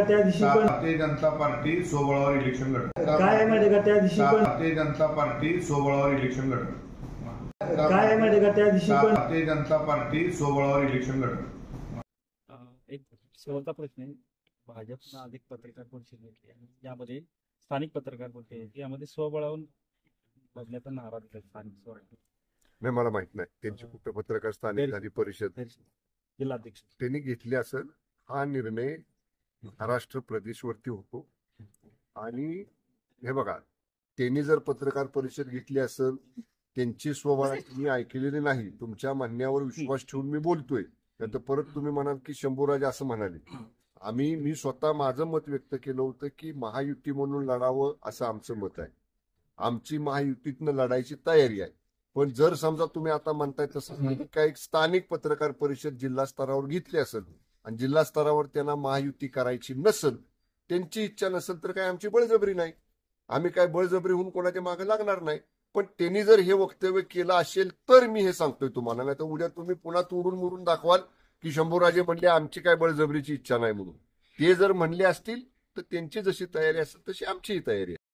त्या दिवशी पण भारतीय जनता पार्टी सोबळावर इलेक्शन लढत. काय आहे माहिती का त्या दिवशी पण भारतीय जनता पार्टी सोबळावर इलेक्शन लढत. काय आहे माहिती का त्या दिवशी पण भारतीय जनता पार्टी सोबळावर इलेक्शन लढत. एक शेवटचा प्रश्न आहे. भाजपनं अधिक पत्रकार परिषद घेतली आणि यामध्ये स्थानिक पत्रकार परिषद यामध्ये स्वबळावून बघण्याचा नारा दिला स्थानिक स्वराज्य नाही, मला माहित नाही त्यांची कुठं पत्रकार स्थानिक झाली परिषद जिल्हाध्यक्ष त्यांनी घेतली असेल. हा निर्णय महाराष्ट्र प्रदेशवरती होतो. आणि हे बघा, त्यांनी जर पत्रकार परिषद घेतली असेल, त्यांची स्वबळाची मी ऐकलेली नाही. तुमच्या म्हणण्यावर विश्वास ठेवून मी बोलतोय. तर परत तुम्ही म्हणाल की शंभूराज असं म्हणाले. मी स्वतः माझं मत व्यक्त केलं होतं की महायुती म्हणून लढावं असं आमचं मत आहे. आमची महायुतीतनं लढायची तयारी आहे. पण जर समजा तुम्ही आता म्हणताय तसं काही स्थानिक पत्रकार परिषद जिल्हा स्तरावर घेतली असेल आणि जिल्हा स्तरावर त्यांना महायुती करायची नसेल, त्यांची इच्छा नसेल, तर काय आमची बळजबरी नाही. आम्ही काय बळजबरी होऊन कोणाच्या मागे लागणार नाही. पण त्यांनी जर हे वक्तव्य केलं असेल तर मी हे सांगतोय तुम्हाला. नाही तर उद्या तुम्ही पुन्हा तोडून मोडून दाखवाल की शंभूराजे म्हणले आमची काय बळजबरीची इच्छा नाही म्हणून. ते जर म्हणले असतील तर त्यांची जशी तयारी असेल तशी आमचीही तयारी आहे.